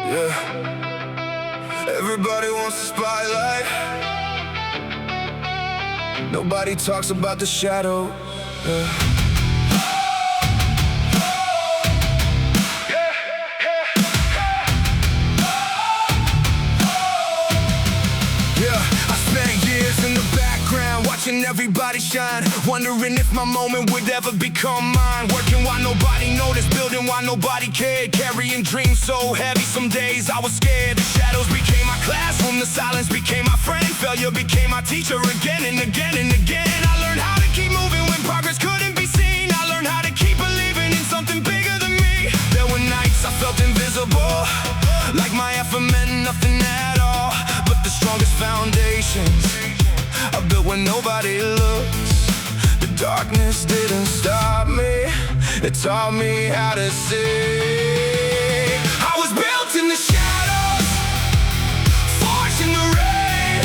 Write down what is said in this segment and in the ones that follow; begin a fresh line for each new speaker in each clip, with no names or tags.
Yeah. Everybody wants the spotlight. Nobody talks about the shadow. Yeah. Watching everybody shine, wondering if my moment would ever become mine. Working while nobody noticed, building while nobody cared, carrying dreams so heavy some days I was scared. The shadows became my classroom, the silence became my friend. Failure became my teacher again and again and again. I learned how to keep moving when progress couldn't be seen. I learned how to keep believing in something bigger than me. There were nights I felt invisible, like my effort meant nothing at all. But the strongest foundations I built when nobody looks. The darkness didn't stop me, it taught me how to see. I was built in the shadows, forged in the rain,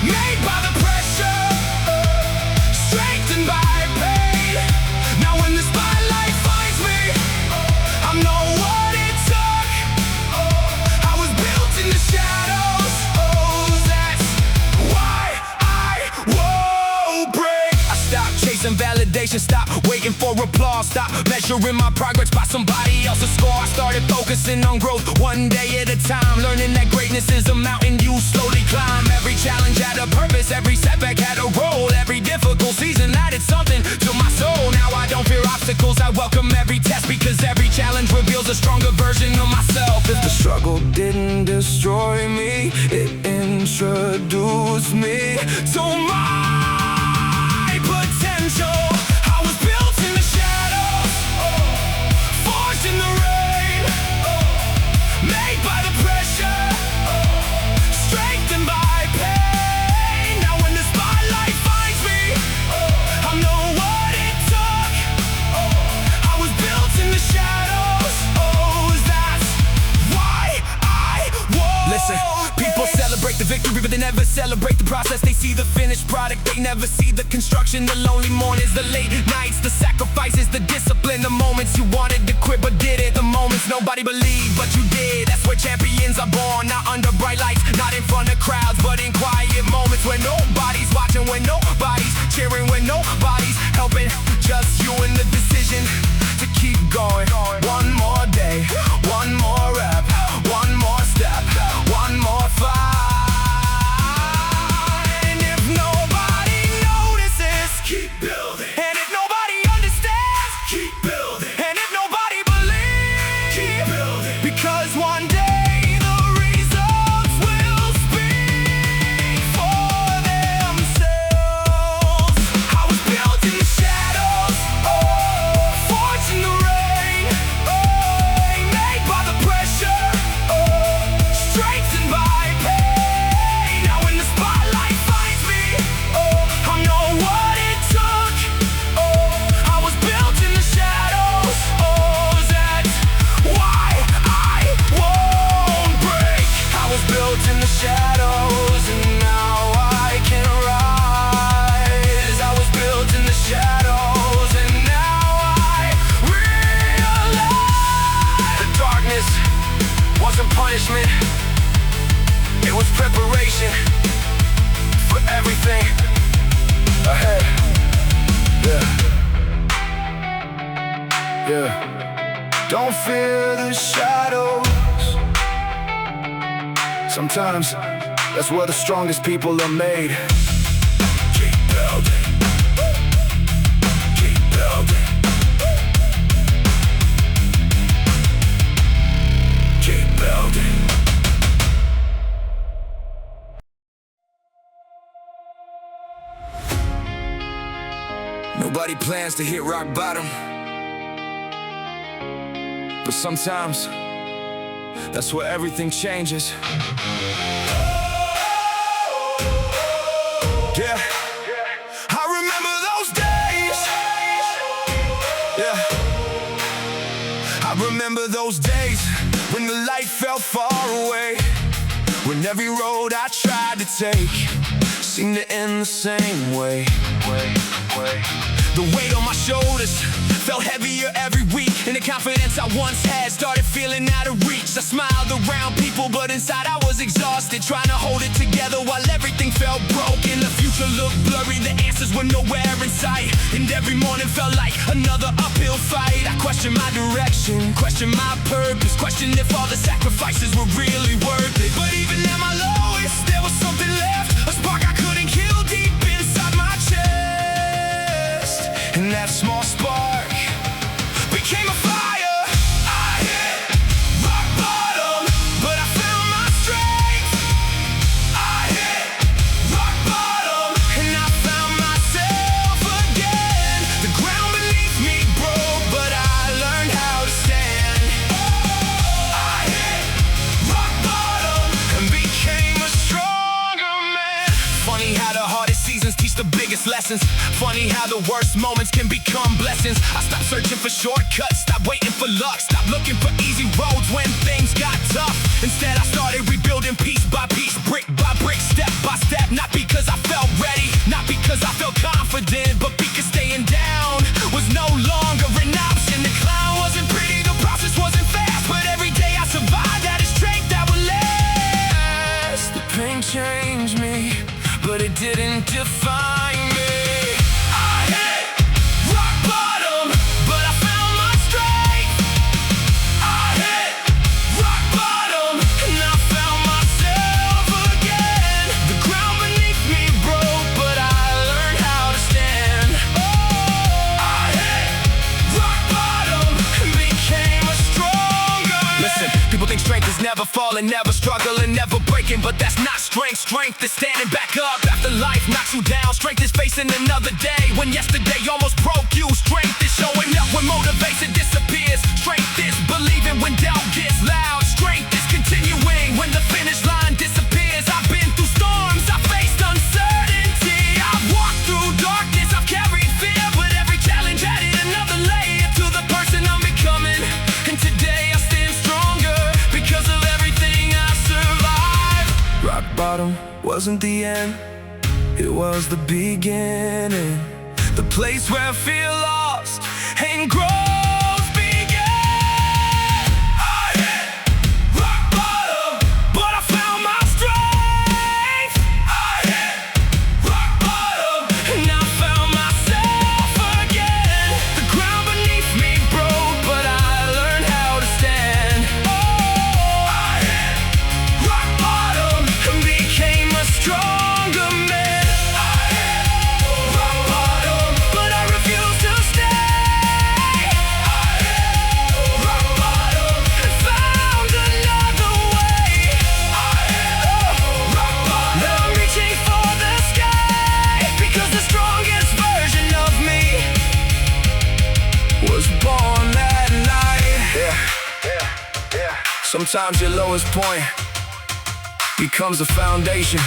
made by the pressure, strengthened by pain. Now when the spotlight finds me, I know what it took. I was built in the shadows. Validation, stop waiting for applause, stop measuring my progress by somebody else's score. I started focusing on growth one day at a time, learning that greatness is a mountain you slowly climb. Every challenge had a purpose, every setback had a role, every difficult season added something to my soul. Now I don't fear obstacles, I welcome every test, because every challenge reveals a stronger version of myself. If the struggle didn't destroy me, it introduced me to my potential. I was built in the shadows, forged in the rain, made by the pressure, strengthened by pain. Now when the spotlight finds me, I know what it took. I was built in the shadows, that's why I won. Listen, people celebrate the victory, but they never celebrate the process. They see the finished product, they never see the construction. The lonely mornings, the late nights, the sacrifices, the discipline. The moments you wanted to quit but did it. The moments nobody believed but you did. That's where champions are born, not under bright lights, not in front of crowds, but in quiet moments when nobody's watching, when nobody's cheering, when nobody's helping. Just you and the decision to keep going. One more day, one more rep, one more step, one more fight. It was preparation for everything ahead. Yeah. Don't fear the shadows. Sometimes that's where the strongest people are made. Keep building. Keep building. Keep building. Nobody plans to hit rock bottom, but sometimes that's where everything changes. Yeah, I remember those days. Yeah, I remember those days when the light felt far away, when every road I tried to take seemed to end the same way. The weight on my shoulders felt heavier every week, and the confidence I once had started feeling out of reach. I smiled around people, but inside I was exhausted, trying to hold it together while everything felt broken. The future looked blurry, the answers were nowhere in sight, and every morning felt like another uphill fight. I questioned my direction, questioned my purpose, questioned if all the sacrifices were really worth it. But even at my lowest, there was something left, a spark I couldn't kill deep inside my chest. And that small spark became a fire. I hit rock bottom, but I found my strength. I hit rock bottom, and I found myself again. The ground beneath me broke, but I learned how to stand. I hit rock bottom and became a stronger man. Funny how the hardest seasons teach the biggest lessons. Funny how the worst moments can become blessings. I stopped searching for shortcuts, stopped waiting for luck, stopped looking for easy roads when things got tough. Instead I started rebuilding piece by piece, brick by brick, step by step. Not because I felt ready, not because I felt confident, but because staying down was no longer an option. The climb wasn't pretty, the process wasn't fast, but every day I survived had a strength that would last. The pain changed me, but it didn't define me. I hit rock bottom, but I found my strength. I hit rock bottom, and I found myself again. The ground beneath me broke, but I learned how to stand. I hit rock bottom and became a stronger man. Listen, people think strength is never falling, never struggling, never breaking, but that's not strength. Strength is standing back up after life knocks you down. Strength is facing another day when yesterday almost broke you. Strength is showing up when motivation disappears. Strength is believing when doubt gets loud. Strength is continuing when the finish line disappears. I've been through storms, I've faced uncertainty, I've walked through darkness, I've carried fear, but every challenge added another layer to the person I'm becoming. And today I stand stronger because of everything I survived. Rock bottom wasn't the end, it was the beginning. The place where I feel lost and growth began. I hit rock bottom, but I found my strength. I hit rock bottom, and I found myself again. The ground beneath me broke, but I learned how to stand. I hit rock bottom and became a stronger man. Sometimes your lowest point becomes a foundation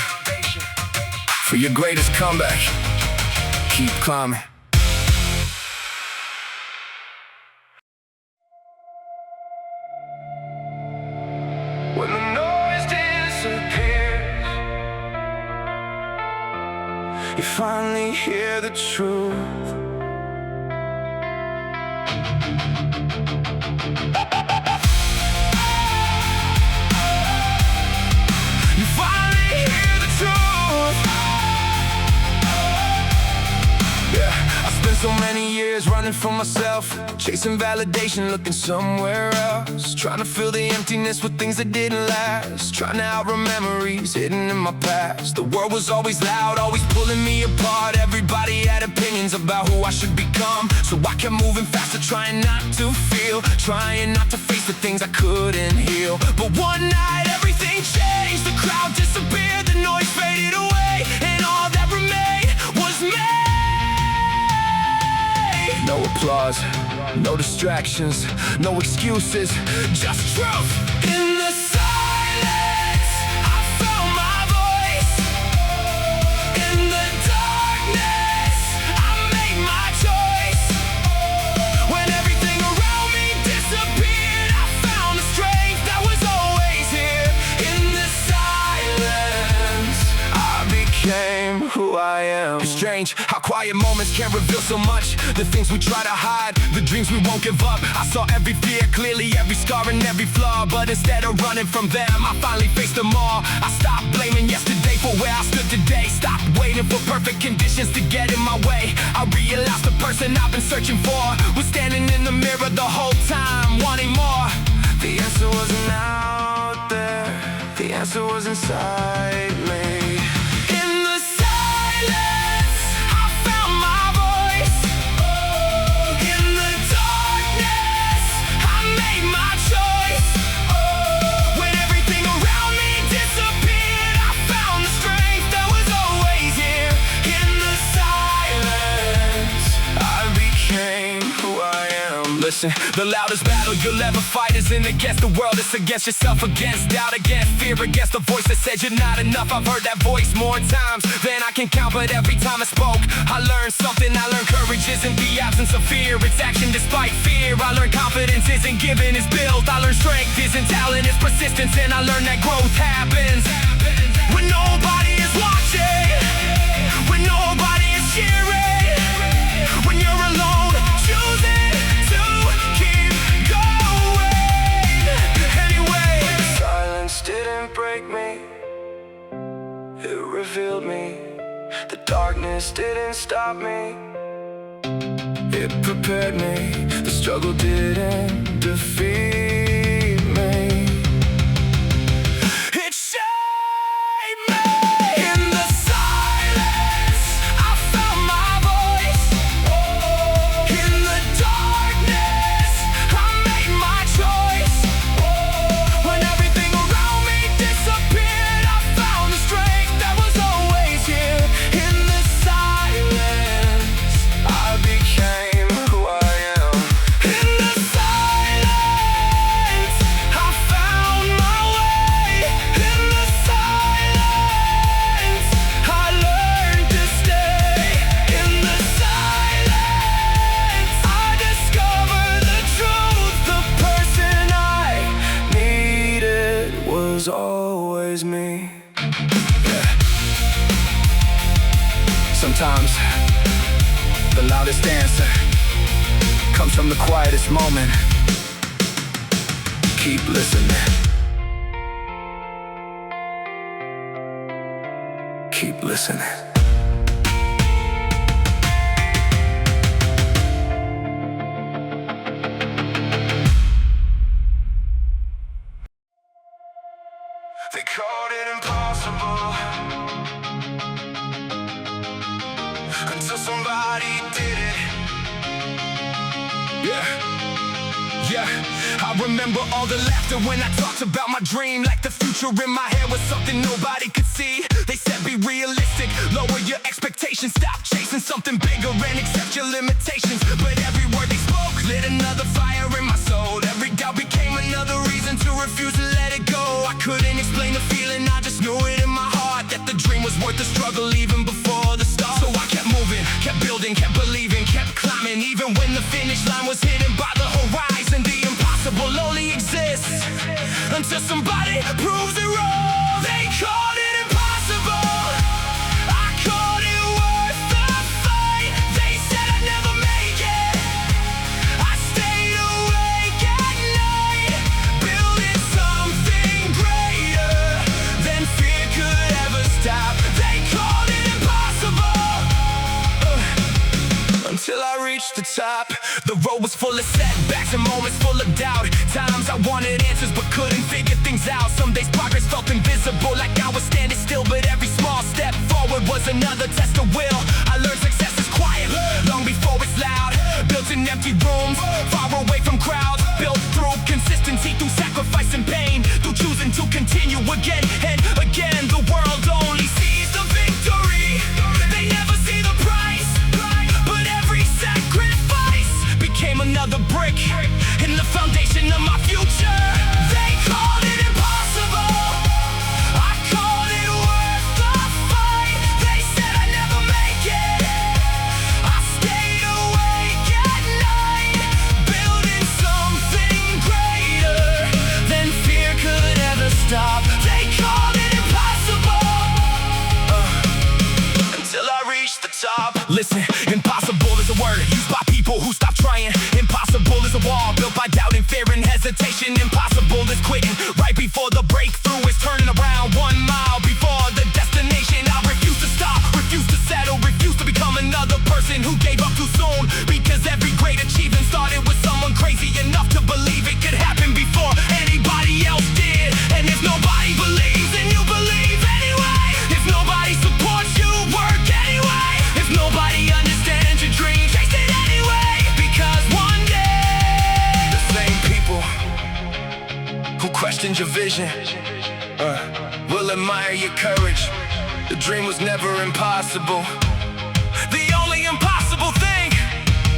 for your greatest comeback. Keep climbing. When the noise disappears, you finally hear the truth. So many years running from myself, chasing validation, looking somewhere else, trying to fill the emptiness with things that didn't last, trying to outrun memories hidden in my past. The world was always loud, always pulling me apart. Everybody had opinions about who I should become, so I kept moving faster, trying not to feel, trying not to face the things I couldn't heal. But one night everything changed, the crowd disappeared, the noise faded away, and all that remained was me. No applause, no distractions, no excuses, just truth. In the silence, I found my voice. In the darkness, I made my choice. When everything around me disappeared, I found the strength that was always here. In the silence, I became strange how quiet moments can reveal so much. The things we try to hide, the dreams we won't give up. I saw every fear clearly, every scar and every flaw, but instead of running from them, I finally faced them all. I stopped blaming yesterday for where I stood today. Stopped waiting for perfect conditions to get in my way. I realized the person I've been searching for was standing in the mirror the whole time, wanting more. The answer wasn't out there, the answer was inside me. In the silence, I found my voice. In the darkness, I made my choice. When everything around me disappeared, I found the strength that was always here. In the silence, I became who I am. Listen, the loudest battle you'll ever fight isn't against the world, it's against yourself, against doubt, against fear, against the voice that says you're not enough. I've heard that voice more times than I can count, but every time I spoke, I learned something. I learned courage isn't the absence of fear, it's action despite fear. I learned confidence isn't given, it's built. I learned strength isn't talent, it's persistence. And I learned that growth happens when nobody is watching, when nobody is cheering, when you're alone, choosing to keep going anyway. Silence didn't break me, it revealed me. The darkness didn't stop me, it prepared me. The struggle didn't defeat me, it shaped me. In the silence, I found my voice. In the darkness, I made my choice. When everything around me disappeared, I found the strength that was always here. In the silence, I became who I am. In the silence, I found my way. In the silence, I learned to stay. In the silence, I discovered the truth. The person I needed was always me. Sometimes the loudest answer comes from the quietest moment. Keep listening. Keep listening. They called it impossible until somebody did it. Yeah, I remember all the laughter when I talked about my dream. Like the future in my head was something nobody could see. They said be realistic, lower your expectations, stop chasing something bigger and accept your limitations. But every word they spoke lit another fire in my soul. Every doubt became another reason to refuse to let it go. I couldn't explain the feeling, I just knew it in my heart, that the dream was worth the struggle even before the start. So I kept moving, kept building, kept believing, kept climbing. Even when the finish line was hidden by the horizon. The impossible only exists until somebody proves it wrong. They called it impossible, I called it worth the fight. They said I'd never make it, I stayed awake at night, building something greater than fear could ever stop. They called it impossible until I reached the top. The road was full of setbacks and moments full of doubt. Times I wanted answers but couldn't figure things out. Some days progress felt invisible, like I was standing still. But every small step forward was another test of will. I learned success is quiet, long before it's loud. Built in empty rooms, far away from crowds. Built through consistency, through sacrifice and pain, through choosing to continue again and again. The world only sees the victory, they never see the price. But every sacrifice became another brick in the foundation of my future. They called it impossible, I called it worth the fight. They said I'd never make it, I stayed awake at night, building something greater than fear could ever stop. They called it impossible, trying. Impossible is a wall built by doubt and fear and hesitation. Impossible is quitting right before the breakthrough is turning around 1 mile before the destination. I refuse to stop, refuse to settle, refuse to become another person who gave up too soon. Because every great achievement started with someone crazy enough to believe it could happen before anybody else did. And if nobody believes, then you believe anyway. If nobody supports you, work anyway. If nobody understands your dream, chase it anyway. Because one day, the same people who questioned your vision will admire your courage. The dream was never impossible. The only impossible thing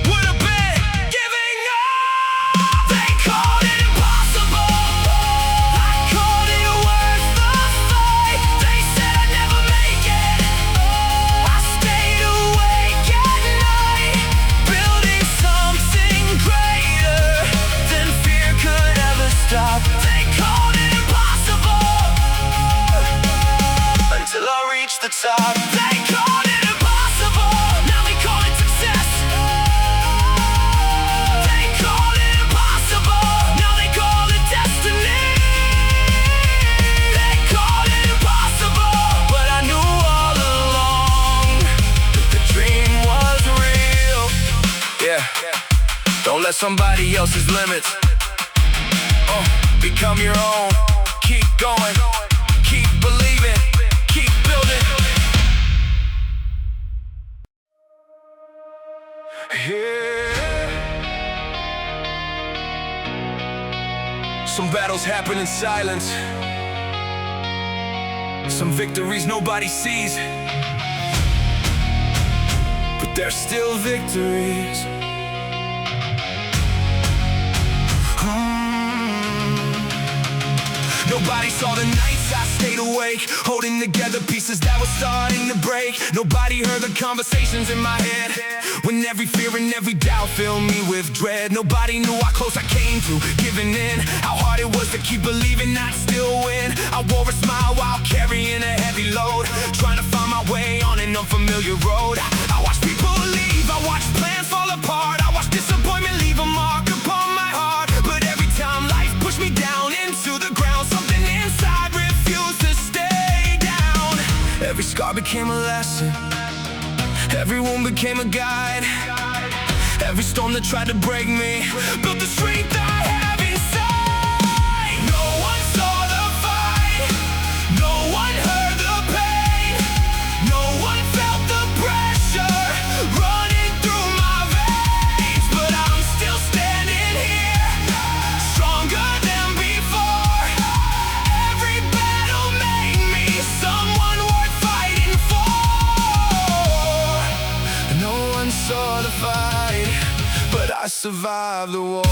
would have been giving up. They called it impossible. I called it worth the fight. They said I'd never make it. I stayed awake at night, building something greater than fear could ever stop. They called it impossible until I reached the top. They called it impossible, now they call it success. They called it impossible, now they call it destiny. They called it impossible, but I knew all along that the dream was real. Yeah, don't let somebody else's limits become your own. Keep going, keep believing, keep building. Yeah. Some battles happen in silence. Some victories nobody sees, but they're still victories. Nobody saw the nights I stayed awake, holding together pieces that were starting to break. Nobody heard the conversations in my head, when every fear and every doubt filled me with dread. Nobody knew how close I came to giving in, how hard it was to keep believing I'd still win. I wore a smile while carrying a heavy load, trying to find my way on an unfamiliar road. I watched people leave, I watched plans fall apart, I watched disappointment leave a mark upon my heart. But every time life pushed me down into the ground, something inside refused to stay down. Every scar became a lesson, every wound became a guide. Every storm that tried to break me built the strength I have inside. No one saw the fight, no one heard the pain, no one felt the pressure running through my veins. But I'm still standing here, stronger than before. Every battle made me someone worth fighting for. No one saw the fight, but I survived the war.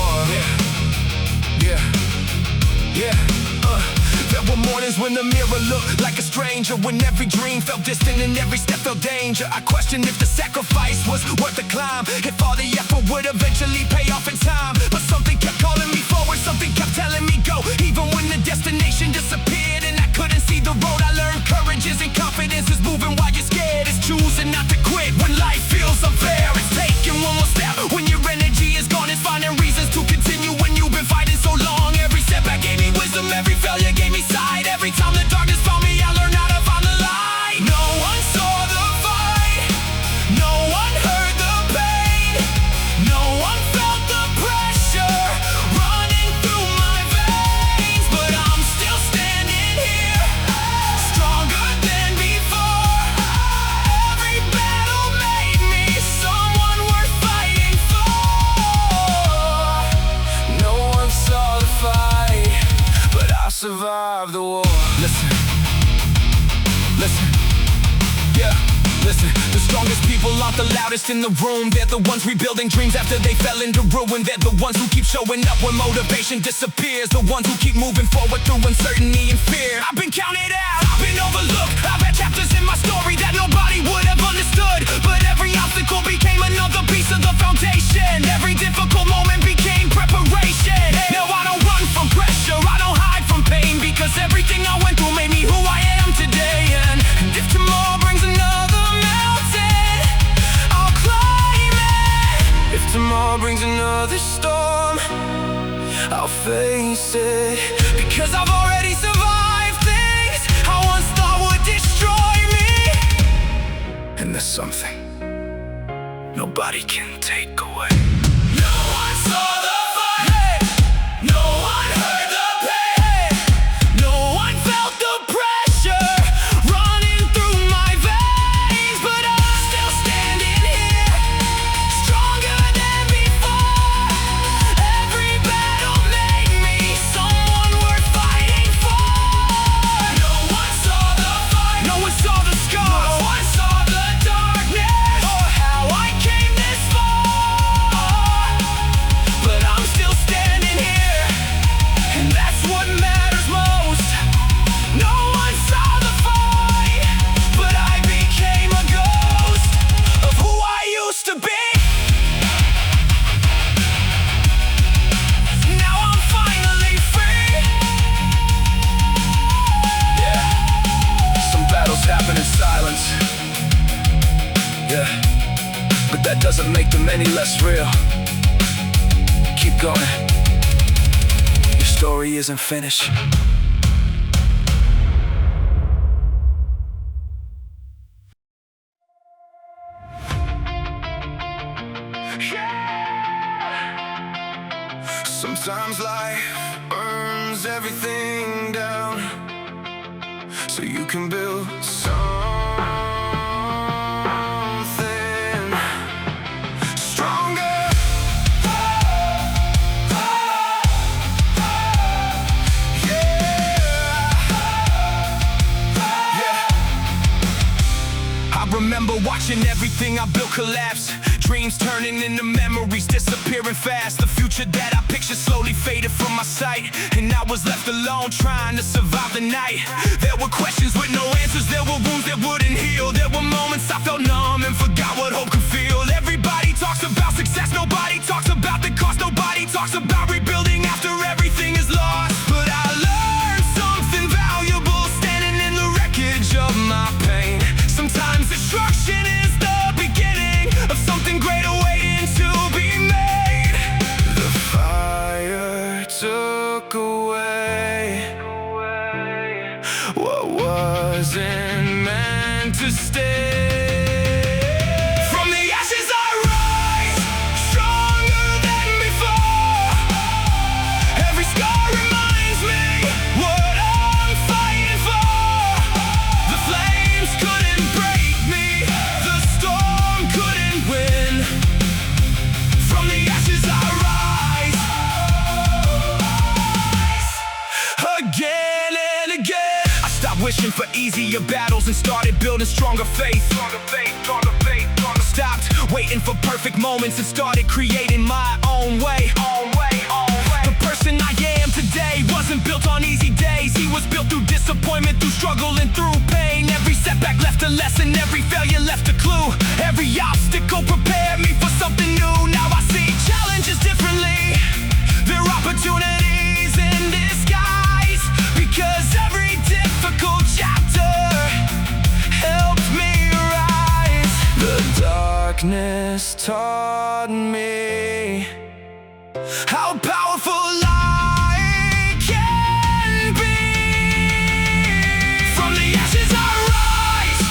There were mornings when the mirror looked like a stranger, when every dream felt distant and every step felt danger. I questioned if the sacrifice was worth the climb, if all the effort would eventually pay off in time. But something kept calling me forward, something kept telling me go, even when the destination disappeared and I couldn't see the road. I learned courage isn't confidence, it's moving while you're scared. It's choosing not to quit when life feels unfair. It's taking one more step when your energy is gone. It's finding reasons to continue when you've been fighting so long. Every setback gave me wisdom, every failure gave me sight. Every time the darkness found me, I learned how to find the light. No one saw the fight, no one heard the pain, no one felt the pressure running through my veins. But I'm still standing here, stronger than before. Every battle made me someone worth fighting for. No one saw the fight, but I survived the war. Listen, the strongest people aren't the loudest in the room. They're the ones rebuilding dreams after they fell into ruin. They're the ones who keep showing up when motivation disappears, the ones who keep moving forward through uncertainty and fear. I've been counted out, I've been overlooked, I've had chapters in my story that nobody would have understood. But every obstacle became another piece of the foundation. Every difficult moment became preparation. Now I don't run from pressure, I don't hide from pain, because everything I went through made me who I am today. And if tomorrow brings another mountain, I'll climb it. If tomorrow brings another another storm, I'll face it, because I've already survived things I once thought would destroy me. And there's something nobody can take away. No one saw the fight, hey. No one heard the pain, hey. No one felt the pressure running through my veins, but I'm still standing here, stronger than before. Every battle made me someone worth fighting for. No one saw the fight, no one saw the scars, no one saw the darkness or how I came this far. But I'm still standing here, and that's what matters most. No one saw the fight, but I became a ghost of who I used to be. Now I'm finally free. Yeah, some battles happen in silence. Yeah, but that doesn't make them any less real. Keep going. Your story isn't finished. Sometimes life burns everything down so you can build something stronger. I remember watching everything I built collapse. Dreams turning into memories, disappearing fast. The future that I pictured slowly faded from my sight, and I was left alone trying to survive the night. There were questions with no answers, there were wounds that wouldn't heal. There were moments I felt numb and forgot what hope could feel. Everybody talks about success, nobody talks about the cost. Nobody talks about rebuilding after everything is lost. But I learned something valuable standing in the wreckage of my pain. Sometimes destruction is the beginning of something greater waiting to be made. The fire took away what wasn't meant to stay. From the ashes I rise, stronger than before. Every scar reminds me what I'm fighting for. The flames couldn't break me, the storm couldn't win. From the ashes I rise, again and again. I stopped wishing for easier battles and started building stronger faith. Stopped waiting for perfect moments and started creating my own way. The person I am today wasn't built on easy days. He was built through disappointment, through struggle and through pain. Every setback left a lesson, every failure left a clue. Every obstacle prepared me for something new. Now I see challenges differently, they're opportunities in disguise, because every difficult chapter helped me rise. The darkness taught me how powerful light can be. From the ashes I rise,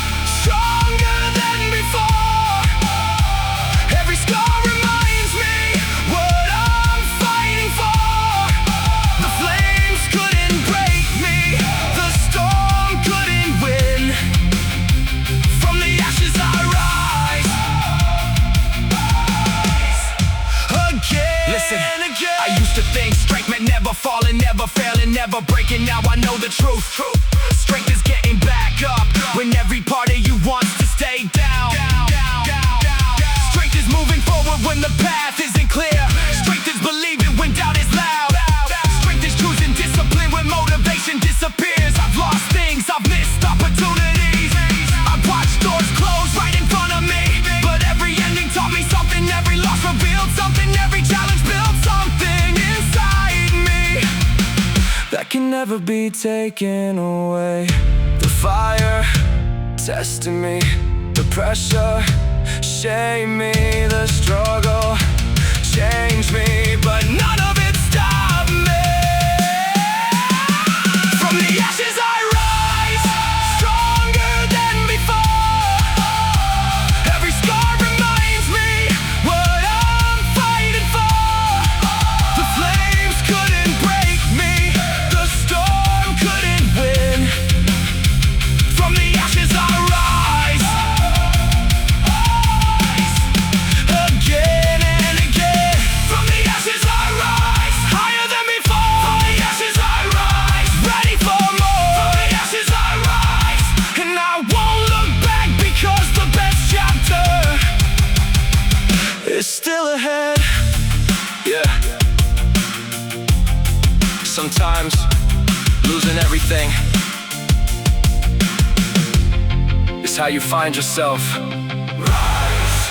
stronger than before. Every scar reminds me what I'm fighting for. The flames couldn't break me, the storm couldn't win. From the ashes I rise, again. Listen, I used to think strength meant never falling, never failing, never breaking. Now I know the truth. Strength is getting back up when every part of you wants to stay down. Strength is moving forward when the path isn't clear. Strength is believing when doubt is loud. Strength is choosing discipline when motivation disappears. I've lost things, I've missed opportunities. I've watched doors close right in front of me, but every ending taught me something. Every loss revealed something, every challenge built something inside me that can never be taken away. The fire testing me, the pressure shaped me, the struggle change me, but none of it stopped me. From the ashes I rise, stronger than before. Every scar reminds me what I'm fighting for. The flames couldn't break me, the storm couldn't win. From the ashes I rise, again and again. From the ashes I rise, higher than before. From the ashes I rise, ready for more. From the ashes I rise, and I won't look back, because the best chapter is still ahead. Yeah. Sometimes losing everything is how you find yourself. Rise.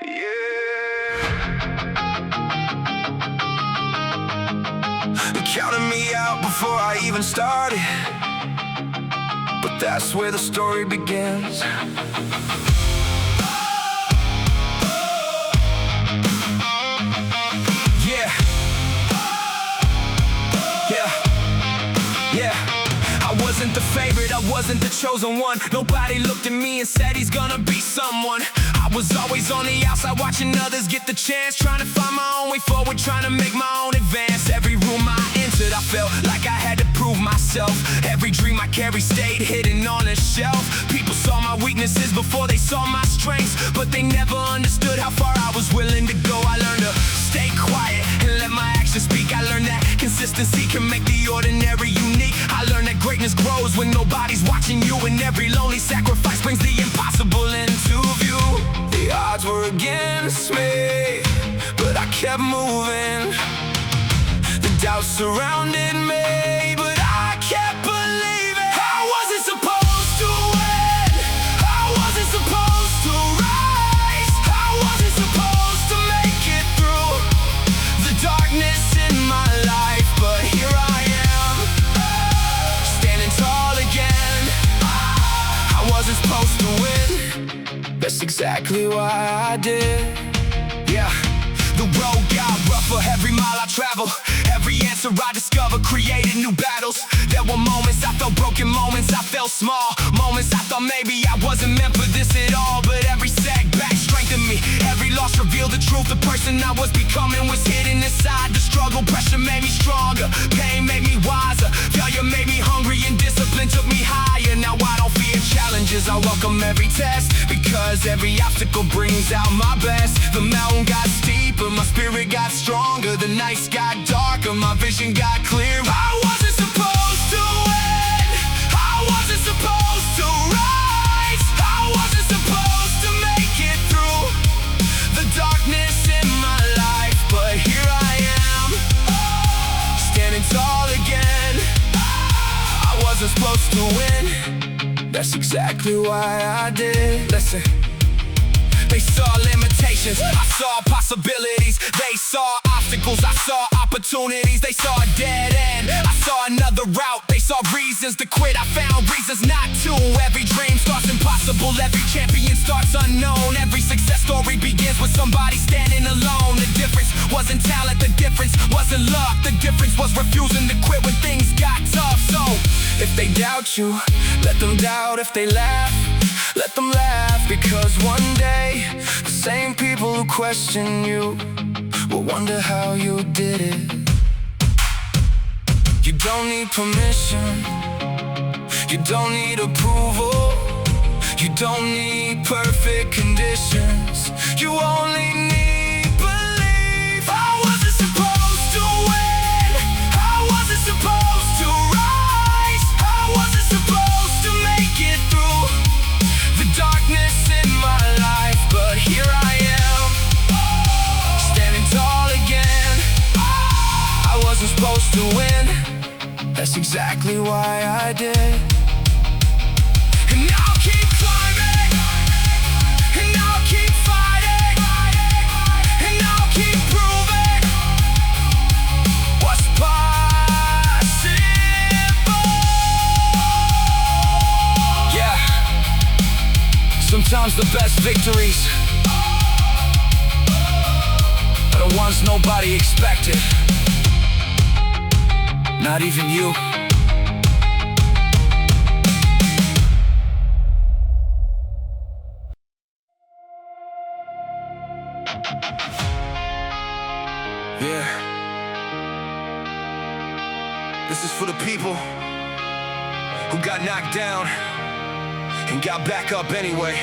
Yeah. Counting me out before I even started, but that's where the story begins. Yeah. Yeah. Yeah. I wasn't the favorite, I wasn't the chosen one. Nobody looked at me and said he's gonna be someone. I was always on the outside, watching others get the chance, trying to find my own way forward, trying to make my own advance. Every room I entered, I felt like I had to prove myself. Every dream I carried stayed hidden on a shelf. People saw my weaknesses before they saw my strengths, but they never understood how far I was willing to go. I learned to stay quiet and let my actions speak. I learned that consistency can make the ordinary unique. I learned that greatness grows when nobody's watching you, and every lonely sacrifice brings the impossible into view. The odds were against me, but I kept moving. The doubts surrounded me, but I kept believing. I wasn't supposed to win, I wasn't supposed to rise, I wasn't supposed to make it through the darkness in my life, but here I am, standing tall again. I wasn't supposed to win, that's exactly why I did. Yeah. The road got rougher every mile I traveled. Every answer I discovered created new battles. There were moments I felt broken, moments I felt small, moments I thought maybe I wasn't meant for this at all. But every setback strengthened me, every loss revealed the truth. The person I was becoming was hidden inside the struggle. Pressure made me stronger, pain made me wiser, failure made me hungry, and discipline took me higher. Now I don't fear challenges, I welcome every test, because every obstacle brings out my best. The mountain got steeper, my spirit got stronger. The nights got darker, my vision got clear. I wasn't supposed to win, I wasn't supposed to rise, I wasn't supposed to make it through the darkness in my life, but here I am, standing tall again. I wasn't supposed to win, that's exactly why I did. Listen. They saw limitations, I saw possibilities. They saw obstacles, I saw opportunities. They saw a dead end, I saw another route. They saw reasons to quit, I found reasons not to. Every dream starts impossible, every champion starts unknown. Every success story begins with somebody standing alone. The difference wasn't talent, the difference wasn't luck. The difference was refusing to quit when things got tough. So, if they doubt you, let them doubt. If they laugh, let them laugh, because one day the same people who question you will wonder how you did it. You don't need permission, you don't need approval, you don't need perfect conditions, you only need belief. I wasn't supposed to win, I wasn't supposed to rise, I wasn't supposed to make it through the darkness in my life, but here I am, standing tall again. I wasn't supposed to win, that's exactly why I did. And I'll keep climbing, and I'll keep fighting, and I'll keep proving what's possible. Yeah. Sometimes Sometimes the best victories are the ones nobody expected. Not even you. Yeah. This is for the people who got knocked down and got back up anyway.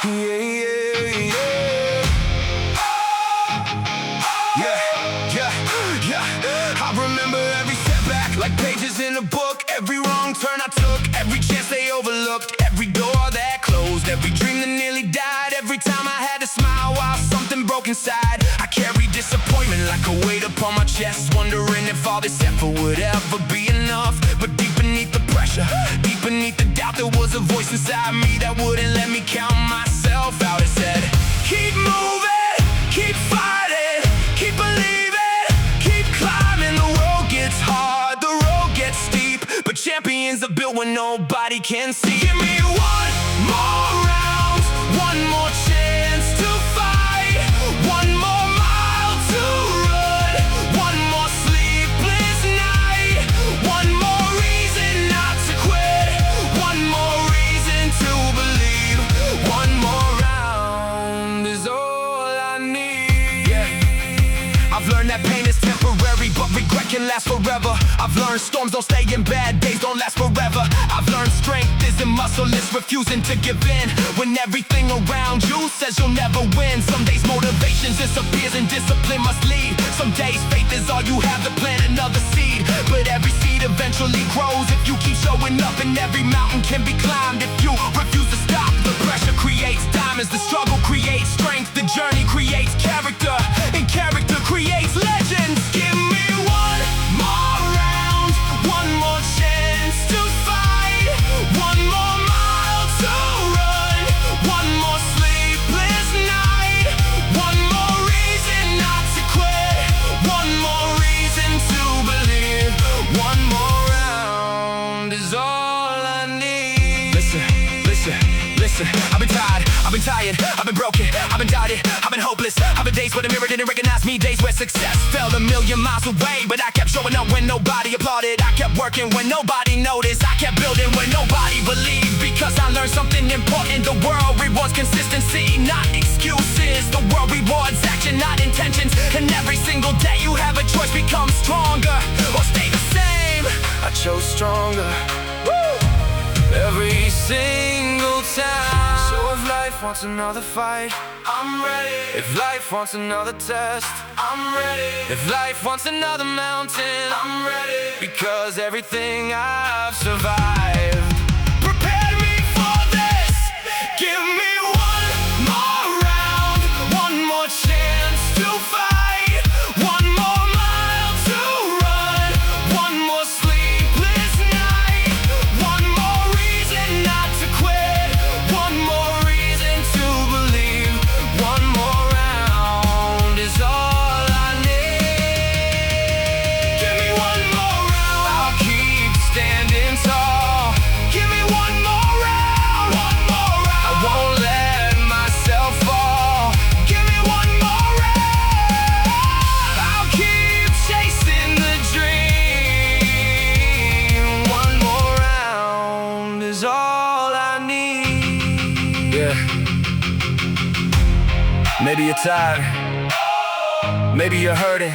Yeah, yeah, yeah. Yeah. I remember every setback like pages in a book. Every wrong turn I took, every chance they overlooked, every door that closed, every dream that nearly died. Every time I had to smile while something broke inside. I carried disappointment like a weight upon my chest, wondering if all this effort would ever be enough. But deep beneath the pressure, deep beneath the doubt, there was a voice inside me that wouldn't let me count myself out. It said, keep moving, keep fighting, keep believing, keep climbing. The road gets hard, the road gets steep, but champions are built when nobody can see. Give me one more round, one more chance to fight, one more mile to run, one more sleepless night, one more reason not to quit, one more reason to believe, one more round is all I need. Yeah. I've learned that pain is temporary, but regret can last forever. I've learned storms don't stay in, bad days don't last forever. I've learned strength isn't muscle, it's refusing to give in when everything around you says you'll never win. Some days motivation disappears and discipline must lead. Some days faith is all you have to plant another seed, but every seed eventually grows if you keep showing up, and every mountain can be climbed if you refuse to stop. The pressure creates diamonds, the struggle creates strength, the journey creates character, and character creates legends. Give me one more round, one more chance to fight, one more mile to run, one more sleepless night, one more reason not to quit, one more reason to believe, one more round is all I need. Listen, I've been tired, I've been broken, I've been doubted, I've been hopeless. I've been days where the mirror didn't recognize me, days where success felt a million miles away, but I kept showing up when nobody applauded. I kept working when nobody noticed, I kept building when nobody believed, because I learned something important. The world rewards consistency, not excuses. The world rewards action, not intentions. And every single day you have a choice, become stronger or stay the same. I chose stronger. Woo! Every single time. So if life wants another fight, I'm ready. If life wants another test, I'm ready. If life wants another mountain, I'm ready. Because everything I've survived prepared me for this. Give me one more round, one more chance to fight, one more mile to run, one more sleepless night, one more reason not to quit, one more reason to believe, one more round is all I need. Give me one more round, I'll keep standing tall. Give me one more round, I won't let myself fall. Give me one more round, I'll keep chasing the dream. One more round is all I need. Yeah. Maybe you're tired, maybe you're hurting,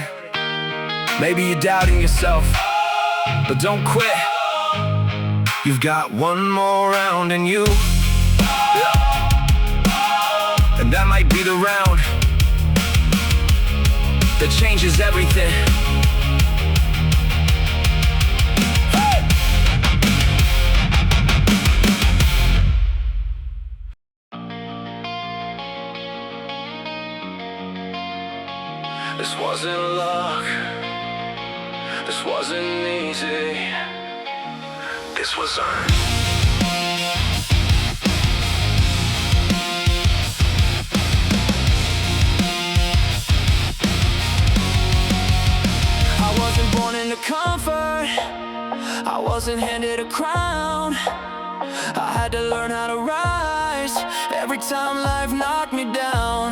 maybe you're doubting yourself, but don't quit. You've got one more round in you, and that might be the round that changes everything. This wasn't luck, this wasn't easy, this was earned. I wasn't born into comfort, I wasn't handed a crown. had to learn how to rise. Every time life knocked me down,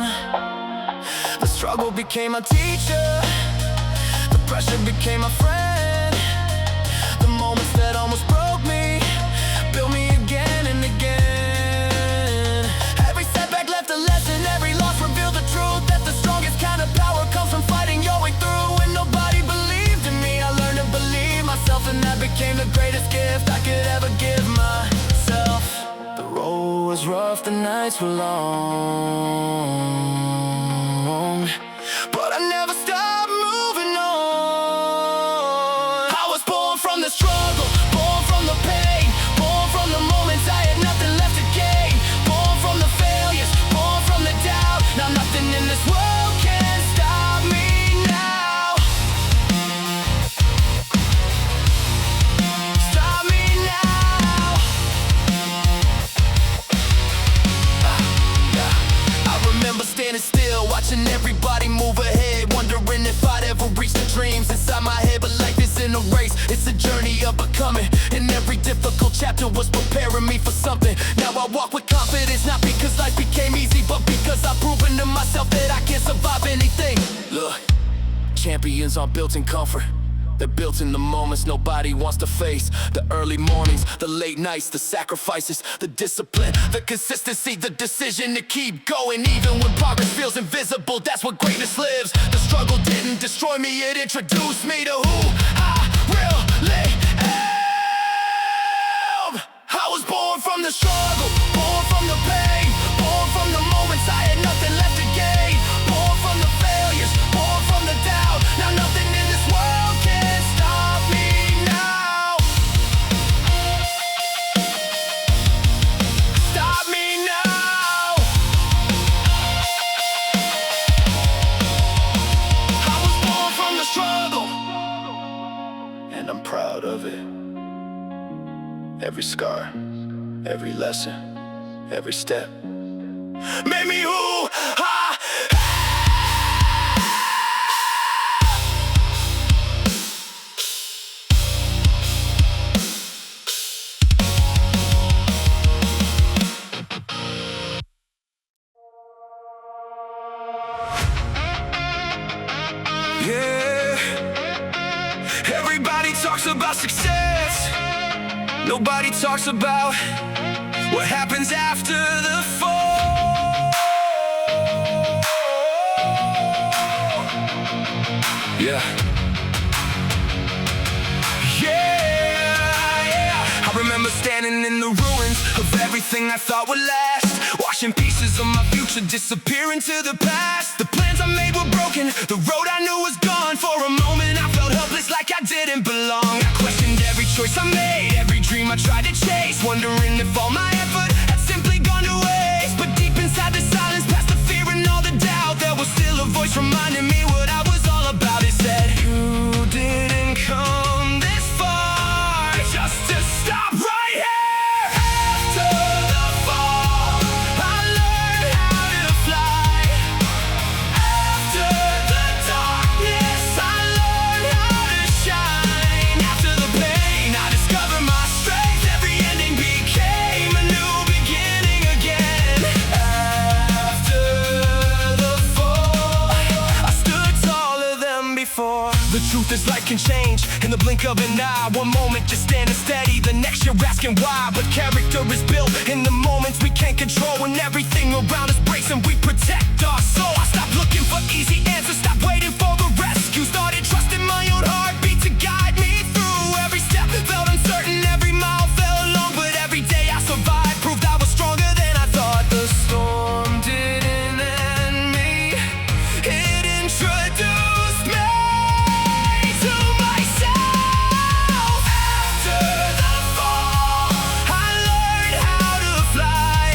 the struggle became my teacher, the pressure became my friend. The moments that almost broke me built me again and again. Every setback left a lesson, every loss revealed the truth, that the strongest kind of power comes from fighting your way through. When nobody believed in me, I learned to believe myself, and that became the greatest gift I could ever give myself. The road was rough, the nights were long, but I never stopped moving on. I was born from the struggle, born from the pain, born from the moments I had nothing left to gain, born from the failures, born from the doubt. Now nothing in this world can stop me now. Stop me now. I remember standing still, watching everybody move ahead, wondering if I'd ever reach the dreams inside my head. But life isn't a race, it's a journey of becoming, and every difficult chapter was preparing me for something. Now I walk with confidence, not because life became easy, but because I've proven to myself that I can survive anything. Look, champions aren't built in comfort, they're built in the moments nobody wants to face. The early mornings, the late nights, the sacrifices, the discipline, the consistency, the decision to keep going even when progress feels invisible. That's where greatness lives. The struggle didn't destroy me, it introduced me to who I really am. I was born from the struggle, born from the pain, born from the moments I had nothing left to gain, born from the failures, born from the doubt. Now nothing in this world can stop me now. Stop me now. I was born from the struggle, and I'm proud of it. Every scar, every lesson, every step made me who I Yeah, everybody talks about success, nobody talks about what happens after the fall. Yeah. I remember standing in the ruins of everything I thought would last, watching pieces of my future disappear into the past. The plans I made were broken, the road I knew was gone. For a moment I felt helpless, like I didn't belong. I questioned every choice I made, every dream I tried to chase, wondering if all my effort had simply gone to waste. But deep inside the silence, past the fear and all the doubt, there was still a voice reminding me what I was all about. It said, you didn't come this far just to stop right here. After the fall, I learned how to fly. After the darkness, I learned how to shine. After the pain, I discovered my strength. Every ending became a new beginning again. After the fall, I stood taller than before. The truth is life can change in the blink of an eye. One moment just standing steady, the next you're asking why. But character is built in the moments we can't control. When everything around us breaks and we protect our soul. I stopped looking for easy answers, stopped waiting for the rescue, started trusting my own heartbeat to guide me through. Every step felt uncertain, every mile felt long, but every day I survived proved I was stronger than I thought. The storm didn't end me, it introduced me to myself. After the fall, I learned how to fly.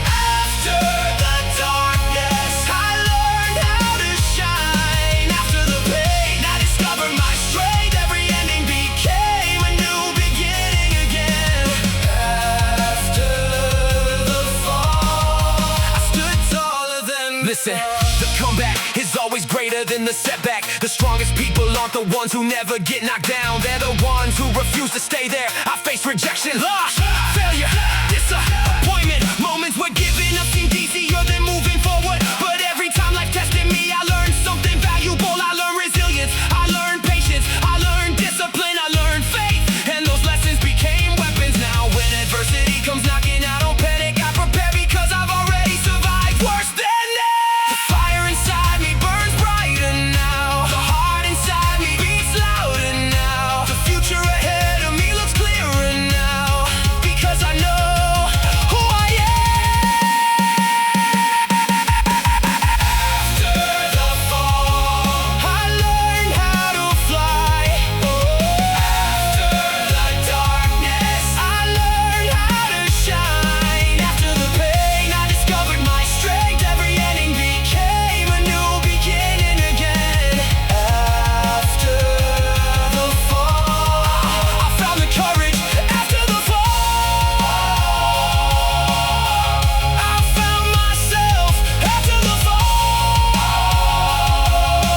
After the darkness, I learned how to shine. After the pain, I discovered my strength. Every ending became a new beginning again. After the fall, I stood taller than. Listen, the comeback is always greater than the setback. The strongest people aren't the ones who never get knocked down. They're the ones who refuse to stay there. I face rejection, loss, failure, disappointment. Moments where giving up seemed easier than moving forward. But every time life tested me, I learned something valuable. I learned resilience, I learned patience, I learned discipline, I learned faith. And those lessons became weapons. Now when adversity comes knocking, I don't panic, I prepare because I've already survived worse than that. The fire inside me burns brighter now. The heart inside me beats louder now. The future ahead of me looks clearer now. Because I know who I am. After the fall, I learned how to fly. After the darkness, I learned how to shine. After the pain, I discovered my strength. Every ending became a new beginning again. After the fall, I found the courage. After the fall, I found myself. After the fall,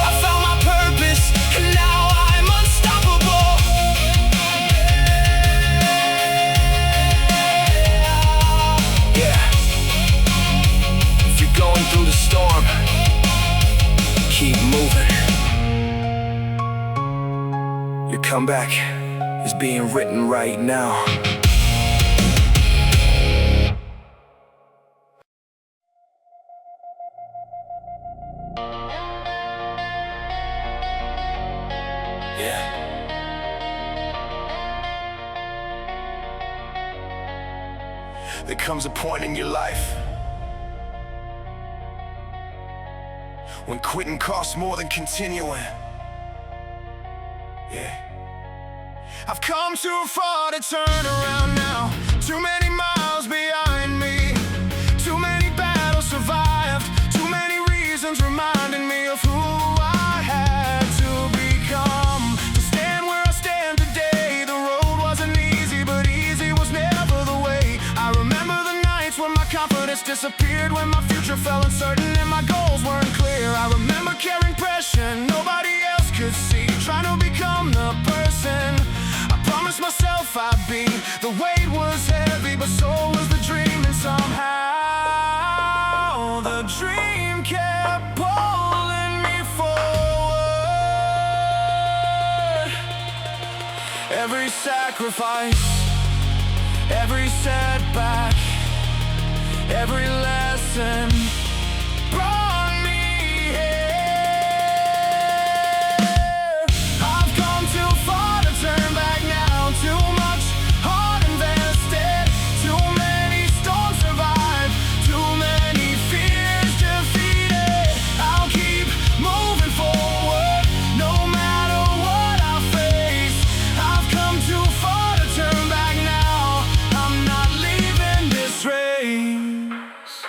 I found my purpose, and now I'm unstoppable. Yeah. If you're going through the storm, keep moving. Your comeback is being written right now. Yeah. There comes a point in your life when quitting costs more than continuing. Yeah. I've come too far to turn around now. Too many miles behind me. Too many battles survived. Too many reasons reminding me of who I had to become. To stand where I stand today, the road wasn't easy, but easy was never the way. I remember the nights when my confidence disappeared, when my future felt uncertain and my goals weren't clear. I remember carrying pressure nobody else could see, trying to become the person I promised myself I'd be. The weight was heavy, but so was the dream, and somehow the dream kept pulling me forward. Every sacrifice, every setback, every lesson brought me here. I've come too far to turn back now. Too much heart invested, too many storms survived, too many fears defeated. I'll keep moving forward, no matter what I face. I've come too far to turn back now. I'm not leaving this race.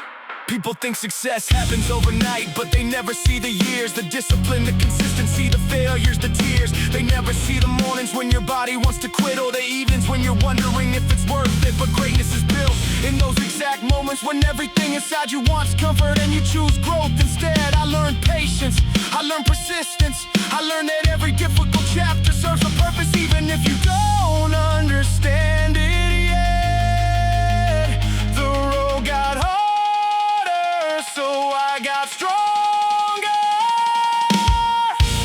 People think success happens overnight, but they never see the years, the discipline, the consistency, the failures, the tears. They never see the mornings when your body wants to quit, or the evenings when you're wondering if it's worth it. But greatness is built in those exact moments when everything inside you wants comfort and you choose growth instead. I learned patience, I learned persistence, I learned that every difficult chapter serves a purpose, even if you don't understand it yet. The road got harder, so I got stronger.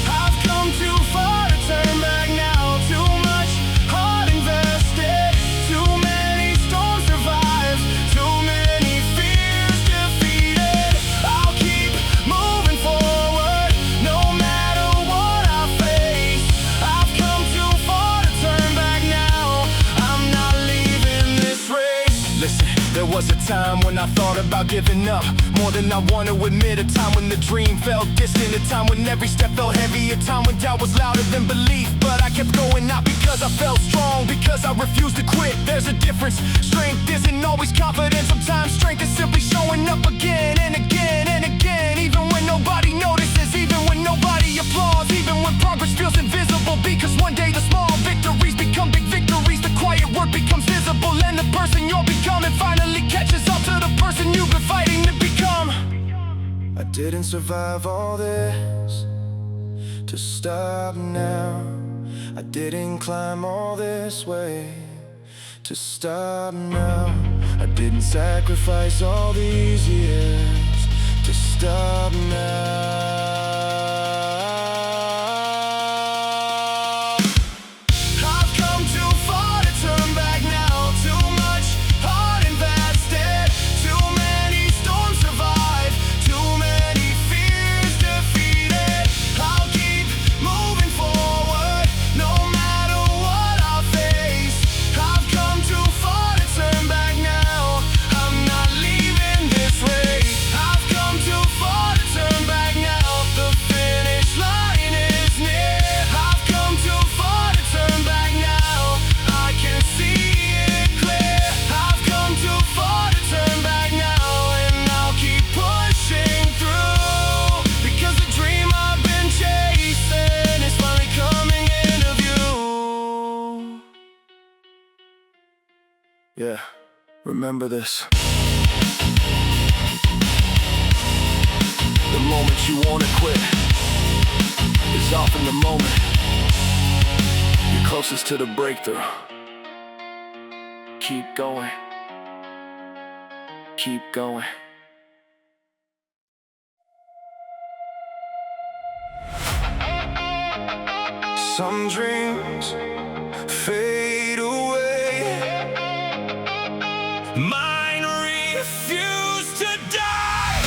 I've come too far to turn back now. Too much heart invested, too many storms survived, too many fears defeated. I'll keep moving forward, no matter what I face. I've come too far to turn back now. I'm not leaving this race. Listen, there was a time when I thought about giving up more than I want to admit. A time when the dream felt distant, a time when every step felt heavy, a time when doubt was louder than belief. But I kept going, not because I felt strong, because I refused to quit. There's a difference. Strength isn't always confidence. Sometimes strength is simply showing up again and again and again, even when nobody notices, even when nobody applauds, even when progress feels invisible. Because one day the small victories become big victories, the quiet work becomes visible, and the person you're becoming finally catches up to the person you've been fighting to become. I didn't survive all this to stop now. I didn't climb all this way to stop now. I didn't sacrifice all these years to stop now. I've come too far to turn back now. Too much heart invested, too many storms survived, too many fears defeated. I'll keep moving forward no matter what I face. I've come too far to turn back now. I'm not leaving this race. I've come too far to turn back now. The finish line is near. I've come too far to turn back now. I can see it clear. I've come too far to turn back now, and I'll keep pushing through, because the dream I've been chasing is finally coming into view. Yeah, remember this. The moment you wanna quit is often the moment you're closest to the breakthrough. Keep going. Keep going. Some dreams fade away. Mine refuse to die.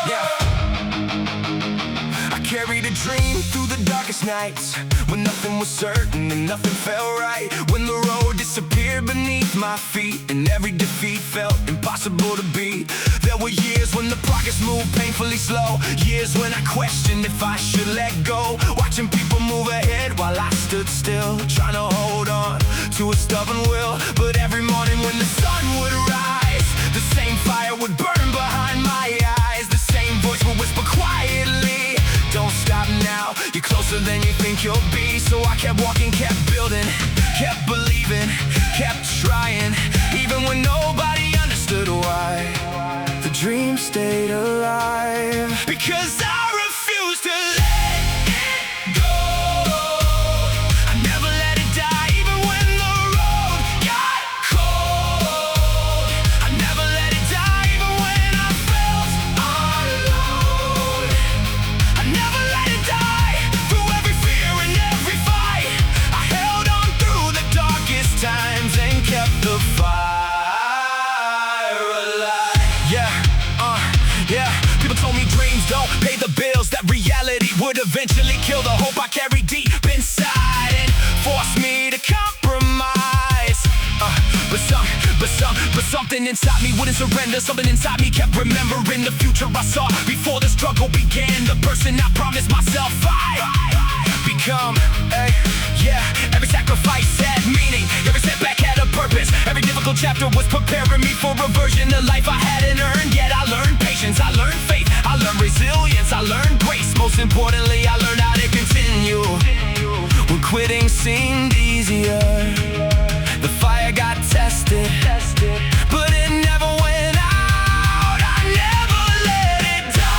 Yeah. I carried a dream through the darkest nights, when nothing was certain and nothing felt right. When the road disappeared beneath my feet and every defeat felt impossible to beat. There were years when the progress moved painfully slow, years when I questioned if I should let go, watching people move ahead while I stood still, trying to hold on to a stubborn will. But every morning when the sun would rise, the same fire would burn behind my eyes. The same voice would whisper quietly, don't stop now, you're closer than you think you'll be. So I kept walking, kept building, kept believing, kept trying, even when nobody understood why. The dream stayed alive, because I refuse to let it go. I never let it die, even when the road got cold. I never let it die, even when I felt alone. I never let it die, through every fear and every fight. I held on through the darkest times and kept the fire alive. Yeah, people told me dreams don't pay the bills, that reality would eventually kill the hope I carried deep inside and force me to compromise. But something inside me wouldn't surrender. Something inside me kept remembering the future I saw before the struggle began. The person I promised myself I'd become. Yeah, every sacrifice had meaning, every setback had a purpose. Every difficult chapter was preparing me for a version of life I hadn't earned yet. I learned patience, I learned faith, I learned resilience, I learned grace. Most importantly, I learned how to continue when quitting seemed easier. The fire got tested, but it never went out. I never let it die,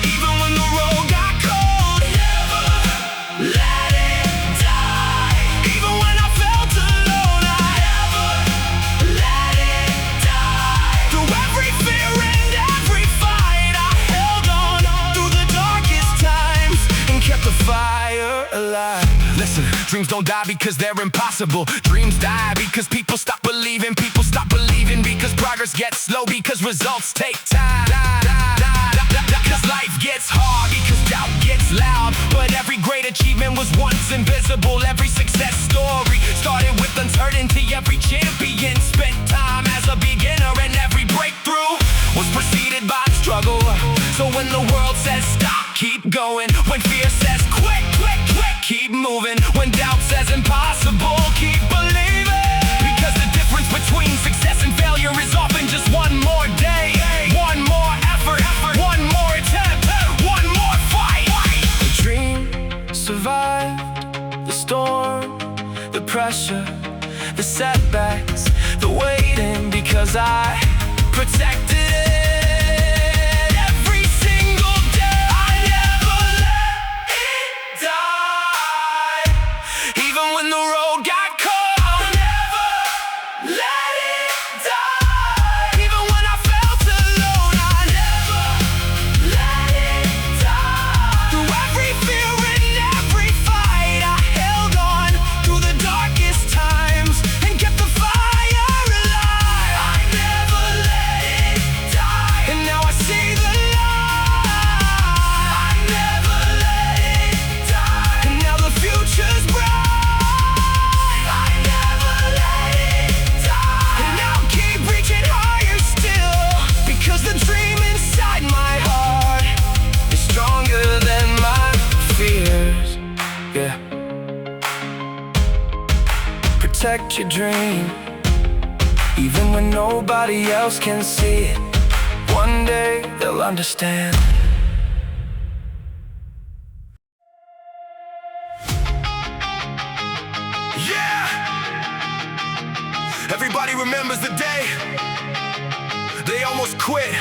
even when the road got cold. Never let it die, even when I felt alone. I never let it die, through every fear and every fight. I held on through the darkest times and kept the fire alive. Listen, dreams don't die because they're impossible. Dreams die because people stop believing. People stop believing because progress gets slow, because results take time. Because life gets hard, because doubt gets loud. But every great achievement was once invisible. Every success story started with uncertainty. Every champion spent time as a beginner, and every breakthrough was preceded by struggle. So when the world says stop, keep going. When fear says quit, keep moving. When doubt says impossible, keep believing. Because the difference between success and failure is often just one more day, one more effort, one more attempt, one more fight. The dream survived the storm, the pressure, the the setbacks, the waiting, because I protected it every single day. I never let it die. Even when the road got cold, I never let it die. Even when I felt alone, I never let it die. Through every fear and every fight, I held on through the darkest times and kept the fire alive. I never let it die, and now I see the light. I never let it die, and now the future's bright. I never let it die, and I'll keep reaching higher still, because the dream inside my heart is stronger than my fears. Yeah. Protect your dream, even when nobody else can see it. One day they'll understand. Yeah! Everybody remembers the day they almost quit.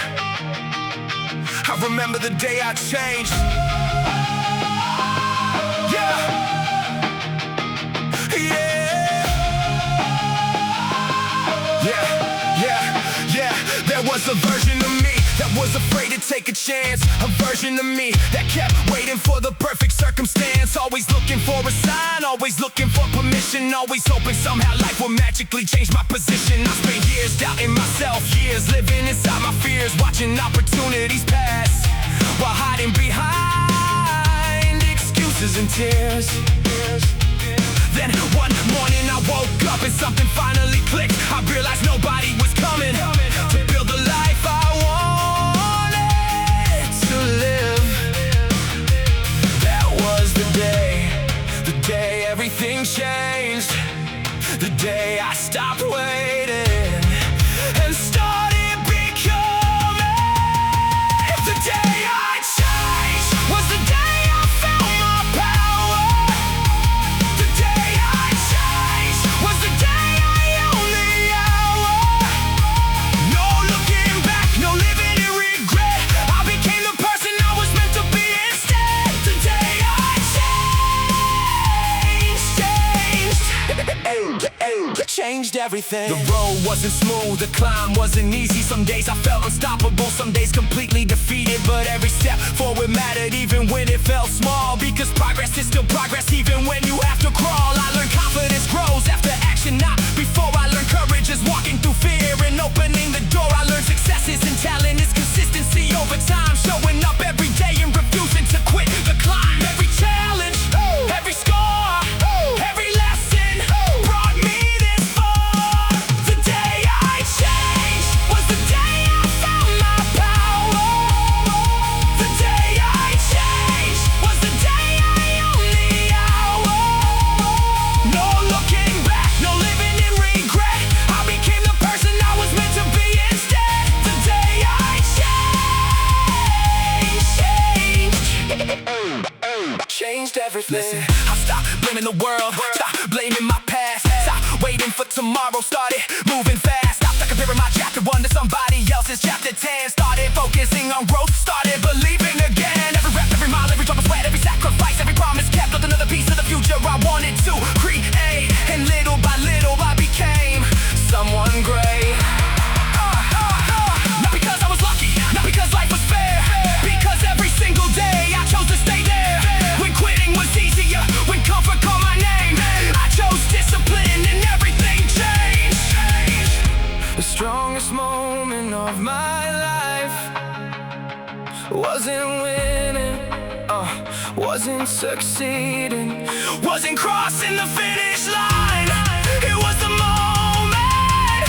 I remember the day I changed. Yeah! Yeah. There was a version of me that was afraid to take a chance. A version of me that kept waiting for the perfect circumstance. Always looking for a sign, always looking for permission. Always hoping somehow life will magically change my position. I spent years doubting myself, years living inside my fears, watching opportunities pass while hiding behind excuses and tears. Then one morning I woke up and something finally clicked. I realized nobody was coming to build the life I wanted to live. That was the day everything changed. The day I stopped waiting and started becoming. The day I changed was the day I found my power. The day I changed was the day I owned the hour. No looking back, no living in regret. I became the person I was meant to be instead. The day I changed everything. The road wasn't smooth, the climb wasn't easy. Some days I felt unstoppable, some days completely defeated. But every step forward mattered, even when it felt small. Because progress is still progress, even when you have to crawl. I learned confidence grows after action, not before. I learned courage is walking through fear and opening the door. I learned successes and talent is consistency over time. Showing up every day and refusing to quit the climb. Every challenge, every score, every lesson brought me this far. The day I changed was the day I found my power. The day I changed was the day I owned the hour. No looking back, no living in regret. I became the person I was meant to be instead. The day I changed everything. Listen, I stopped blaming the world, stop blaming my past, stop waiting for tomorrow, started moving fast. Stopped comparing my chapter 1 to somebody else's chapter 10. Started focusing on growth, started believing again. Every rep, every mile, every drop of sweat, every sacrifice, every promise kept. Built another piece of the future I wanted to create. And little by little I became someone great. Not because I was lucky, not because life was fair, because every single day I chose to stay there. When quitting was easier, when comfort called my name, I chose discipline and everything changed. The strongest moment of my life wasn't winning, wasn't succeeding, wasn't crossing the finish line. It was the moment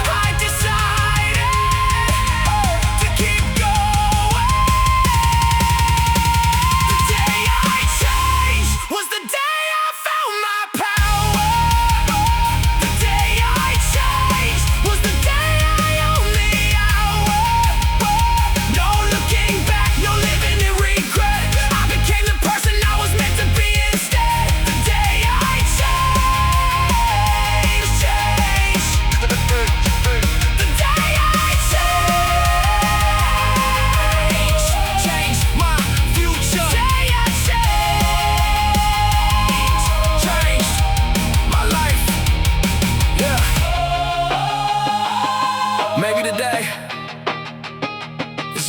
I decided to keep going. The day I changed was the day I found my power. The day I changed was the day I owned the hour. No looking back, no living in regret. I became the person I was meant to be instead. The day I changed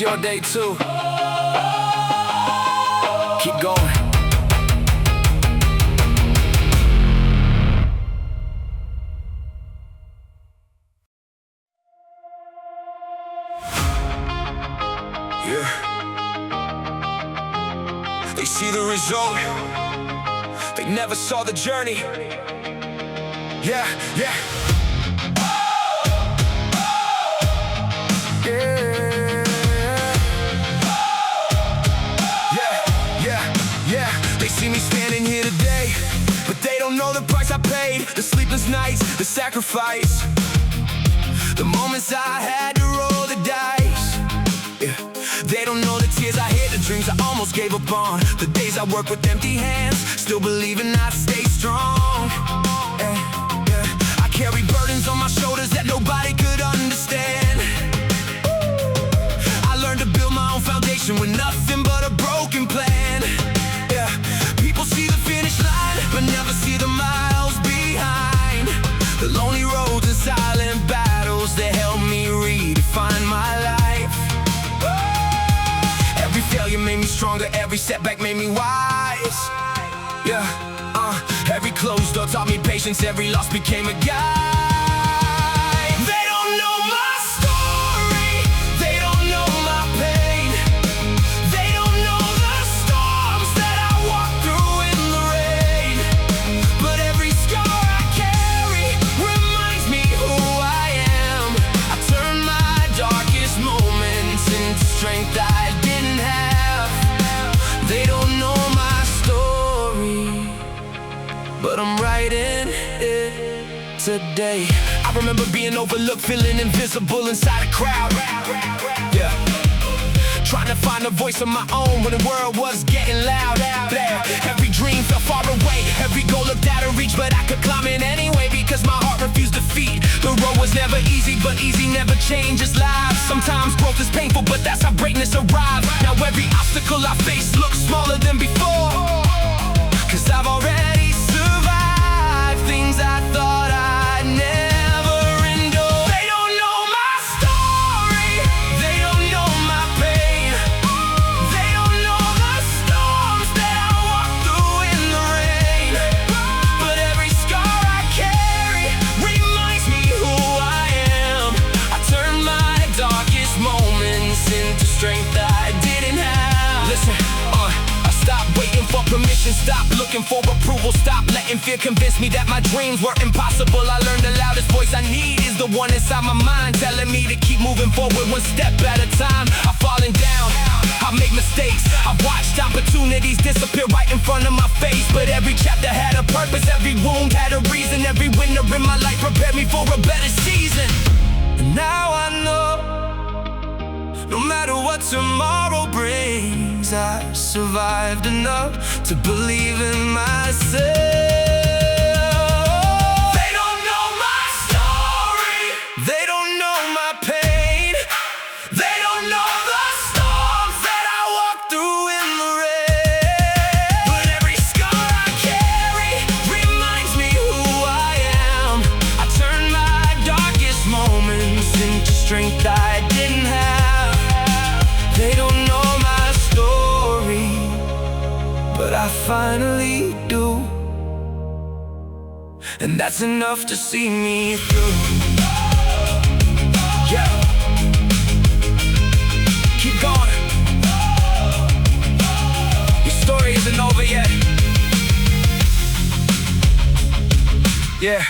your day too. Keep going. Yeah. They see the result, they never saw the journey. Yeah, yeah. They see me standing here today, but they don't know the price I paid. The sleepless nights, the sacrifice, the moments I had to roll the dice. Yeah. They don't know the tears I hid, the dreams I almost gave up on, the days I worked with empty hands, still believing I'd stay strong. Yeah. I carry burdens on my shoulders that nobody could understand. I learned to build my own foundation with nothing but a broken plan. Yeah. People see the finish line, but never see the miles behind. The lonely roads and silent battles that helped me redefine my life. Every failure made me stronger, every setback made me wise. Yeah, every closed door taught me patience, every loss became a guide. They don't know my story, they don't know my pain. They don't know the storms that I walked through in the rain. But every scar I carry reminds me who I am. I turn my darkest moments into strength I didn't have. They don't know my story, but I'm writing it today. I remember being overlooked, feeling invisible inside a crowd. Yeah. Trying to find a voice of my own when the world was getting loud. There. Every dream felt far away, every goal looked out of reach, but I could climb it anyway because my heart refused defeat. The road was never easy, but easy never changes lives. Sometimes growth is painful, but that's how greatness arrives. Now every obstacle I face looks smaller than before, cause I've already survived things I thought I'd never endure. They don't know my story, they don't know my pain. They don't know the storms that I walked through in the rain. But every scar I carry reminds me who I am. I turn my darkest moments into strength I didn't have. Listen, I stopped waiting for permission, stop looking for approval, stop letting fear convince me that my dreams were impossible. I learned the loudest voice I need is the one inside my mind, telling me to keep moving forward one step at a time. I've fallen down, I've made mistakes, I've watched opportunities disappear right in front of my face. But every chapter had a purpose, every wound had a reason. Every winter in my life prepared me for a better season. And now I know, no matter what tomorrow brings, I survived enough to believe in myself. They don't know my story, they don't know my pain. They don't know the storms that I walked through in the rain. But every scar I carry reminds me who I am. I turn my darkest moments into strength I didn't have. They don't know my story, but I finally do. And that's enough to see me through. Yeah. Keep going. Your story isn't over yet. Yeah.